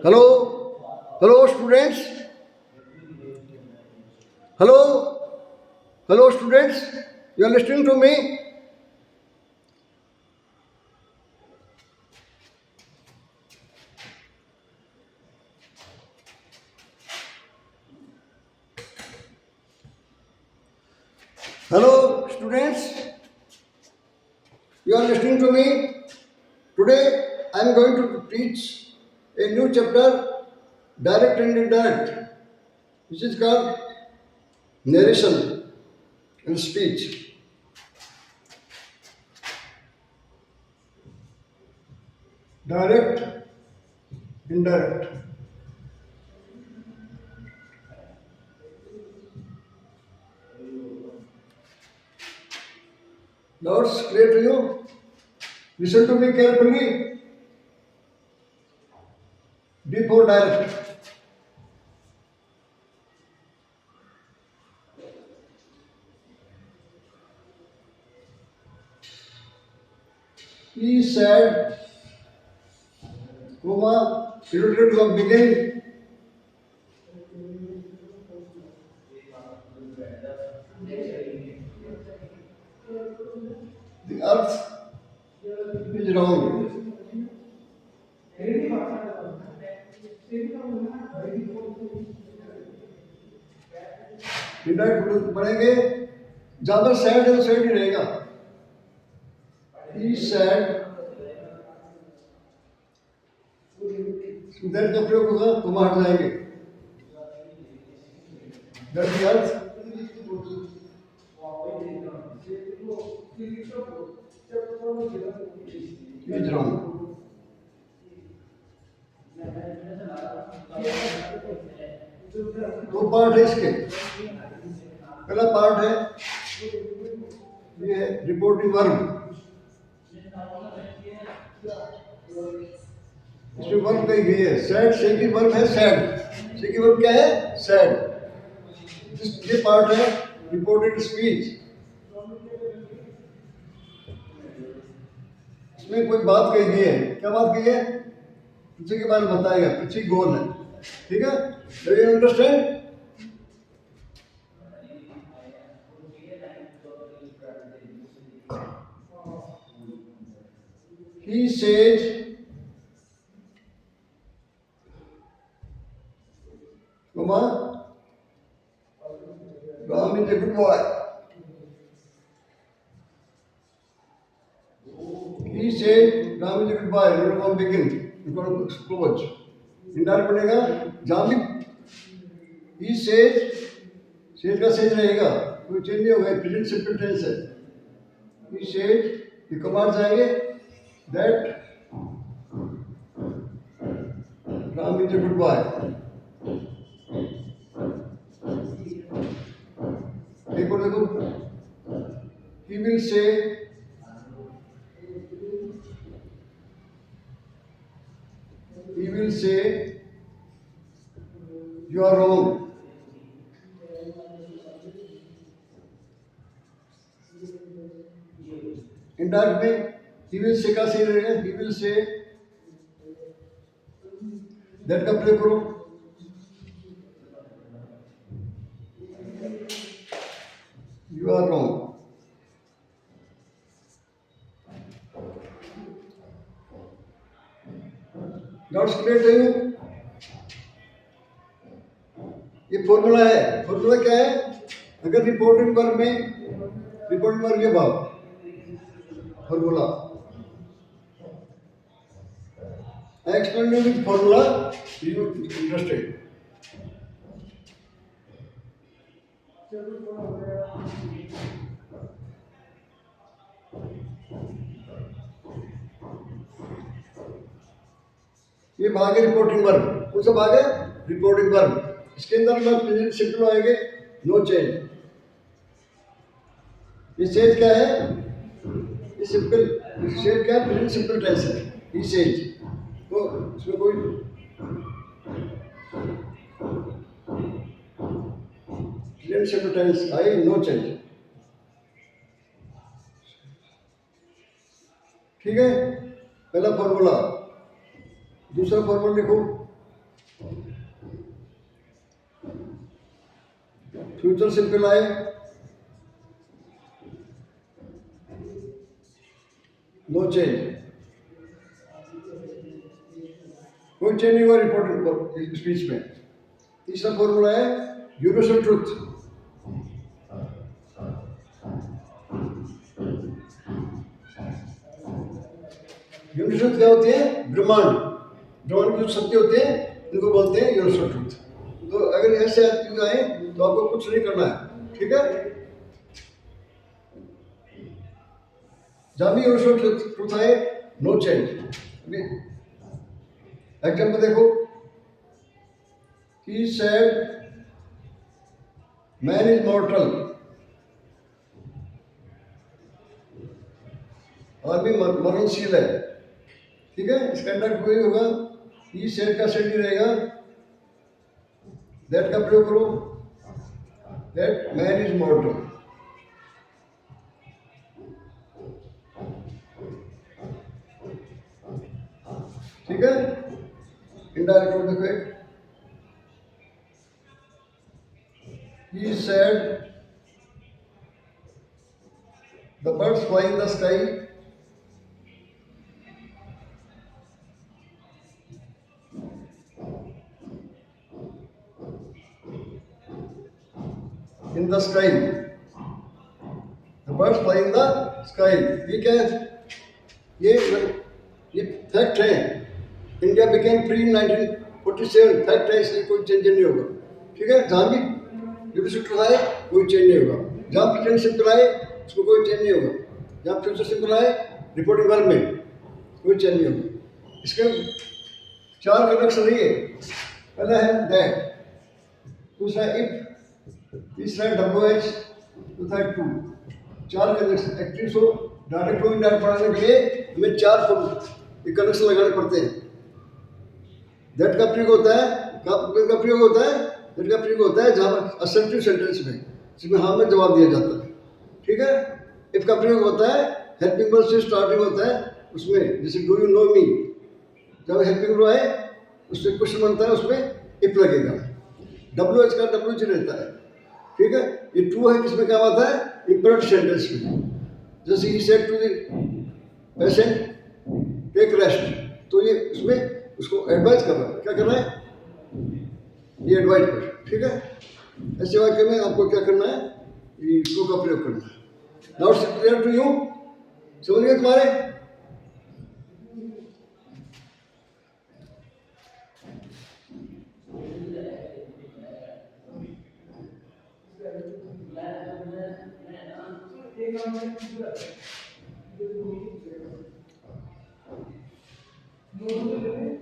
Hello, hello students. Hello students. You are listening to me? Hello students. You are listening to me? Today I am going to teach a new chapter, direct and indirect, which is called narration and speech. Direct, indirect. Now it's clear to you? Listen to me carefully. Before direct. He said, comma, illiterate from beginning. The earth is round. Indirect पढ़ेंगे ज्यादा sad है तो sad ही रहेगा ही sad that का प्रयोग होगा तुम हट जाएंगे that the earth is round दो पार्ट है इसके पहला पार्ट है ये है रिपोर्टिंग वर्ब इसमें वर्ब कही गई है सैड से की वर्ब है सैड से की वर्ब क्या है सैड ये पार्ट है रिपोर्टेड स्पीच इसमें कोई बात कही गई है क्या बात कही है पीछे के बारे में बताएगा पीछे गोल है ठीक है do you understand he says Mama, Ram is a good boy. He said Ram is a good boy. Not from begin. You got to close. Indirect बनेगा जहाँ भी he says का सेज रहेगा कोई चेंज नहीं होगा प्रेजेंट सिंपल टेंस है he said ये कमांड आएंगे that Ram is a good boy. देखो he will say you are wrong. Indirect में he will say का सही रहेगा he will say that का प्रयोग करो you are wrong. That's clear to you? ये फॉर्मूला है फॉर्मूला क्या है अगर रिपोर्टिंग वर्ब ये भाव formula I explained you with formula you interested ये भाग है रिपोर्टिंग वर्ब कौन सा भाग है रिपोर्टिंग वर्ब इसके अंदर में प्रेजेंट सिंपल आएंगे नो चेंज ये सेज क्या है ये सिंपल सेज क्या है प्रेजेंट सिंपल टेंस है ये सेज तो इसमें कोई present simple tense I no change ठीक है पहला फॉर्मूला दूसरा फॉर्मूला लिखो फ्यूचर सिंपल आए, नो चेंज, कोई चेंज नहीं हुआ रिपोर्ट स्पीच में। तीसरा फॉर्मूला है यूनिवर्सल ट्रुथ। यूनिवर्सल क्या होती है? ब्रह्मांड, ब्रह्मांड की जो सत्य होते हैं इनको बोलते हैं यूनिवर्सल ट्रुथ। तो अगर ऐसे चीज आए तो आपको कुछ नहीं करना है, ठीक है। जब भी यूनिवर्सल ट्रुथ आए, नो चेंज। एग्जाम्पल देखो, he said man is mortal, आदमी मरणशील है, ठीक है। इसका इंडक्ट कोई होगा, ही सेड का सेड ही रहेगा, दैट का प्रयोग करो, दैट मैन इज मॉर्टल, ठीक है। इनडायरेक्ट और देखो एक, he said the birds fly in the sky, in the sky, the birds fly in the sky। ये क्या है? ये फैक्ट है। India became free in 1947, fact है, इसलिए कोई चेंज नहीं होगा, ठीक है। जहाँ भी यूनिवर्सल आए कोई चेंज नहीं होगा, जहाँ प्रेजेंट सिंपल आए उसमें कोई चेंज नहीं होगा, जहाँ फ्यूचर सिंपल आए रिपोर्टिंग वर्ब में कोई चेंज नहीं होगा। इसके 4 कनेक्शन रही है, पहला है दैट, दूसरा इफ, तीसरा है WH, चौथा है two. 4 connection active so direct हो इंडायरेक्ट पढ़ाने के लिए हमें 4 कनेक्शन लगाने पड़ते हैं। दैट का प्रयोग होता है, का प्रयोग होता है, दैट का प्रयोग होता है जहाँ पर असर्टिव सेंटेंस में, जिसमें हाँ में जवाब दिया जाता है, ठीक है। इफ का प्रयोग होता है हेल्पिंग वर्ब से स्टार्टिंग होता है, उसमें जैसे डू यू नो मी, जब हेल्पिंग वर्ब आए उससे क्वेश्चन बनता है, उसमें इफ लगेगा। WH का WH रहता है, ठीक है। ये ट्रू है किसमें क्या बात है? इंपरेटिव सेंटेंस में, जैसे ही said to the patient take rest, तो ये उसमें उसको एडवाइस कर रहा है, क्या कर रहा है? ये एडवाइस कर, ठीक है। ऐसे वाक्य में आपको क्या करना है? ये ट्रू का प्रयोग करना है। Now it's clear to you, समझ गए तुम्हारे?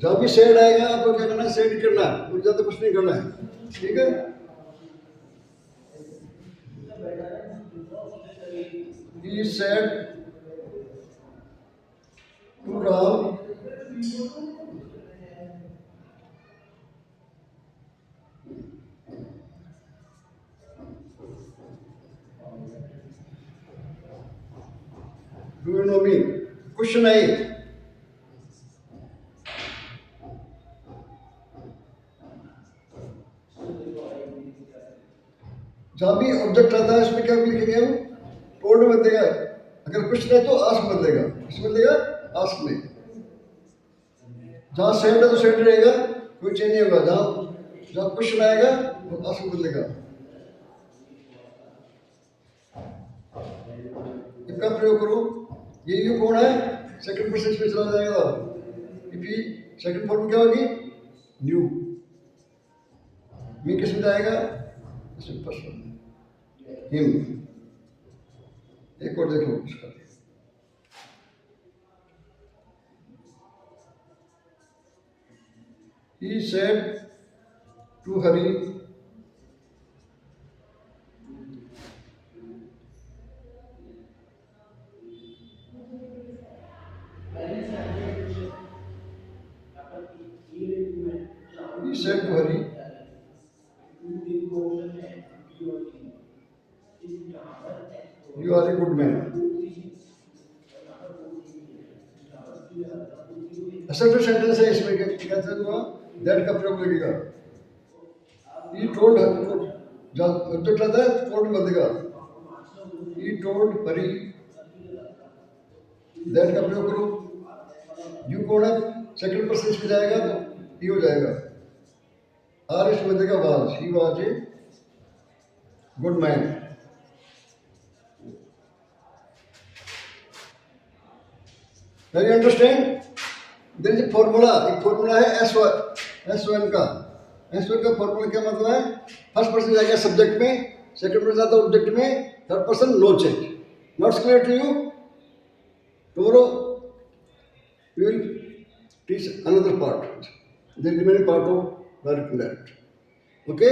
जब भी सेड आएगा आपको क्या करना है? सेड करना है, और ज्यादा कुछ नहीं करना है, ठीक है। He said to Ram, do you know me? Question है, जहां भी ऑब्जेक्ट आता है उसमें क्या लिखेंगे हम? टोल्ड में बदलेगा, अगर क्वेश्चन है तो आस्क बदलेगा, किस बदलेगा? आस्क में। जहां सेड है तो सेड रहेगा, कोई चेंज नहीं होगा, जहां क्वेश्चन आएगा तो आस्क बदलेगा। इसका प्रयोग करो, ये यू कौन है? सेकंड पर्सन में चला जाएगा, इफ ही सेकंड फॉर्म क्या होगी? न्यू। मी किस में जाएगा? Person, him. एक और देखो इसका, he said to Hari, he said to Hari, you are a good man। Assertive sentence है, इसमें क्या कहते हैं? दैट का प्रयोग लगेगा। ई टोल्ड जब ऑब्जेक्ट आता है टोल्ड बनेगा। ई टोल्ड हरी, दैट का प्रयोग करो। यू कौन है? सेकंड पर्सन इसमें जाएगा तो ही हो जाएगा। आर इस बनेगा was, he was a good man. You understand? There is a formula, एक फॉर्मूला है S1 का। S1 का फॉर्मूला क्या मतलब है? फर्स्ट पर्सन जाएगा सब्जेक्ट में, सेकंड पर्सन जाता है ऑब्जेक्ट में, third person no change. Not clear to you? Tomorrow we will teach another part, the remaining part of direct indirect. Okay?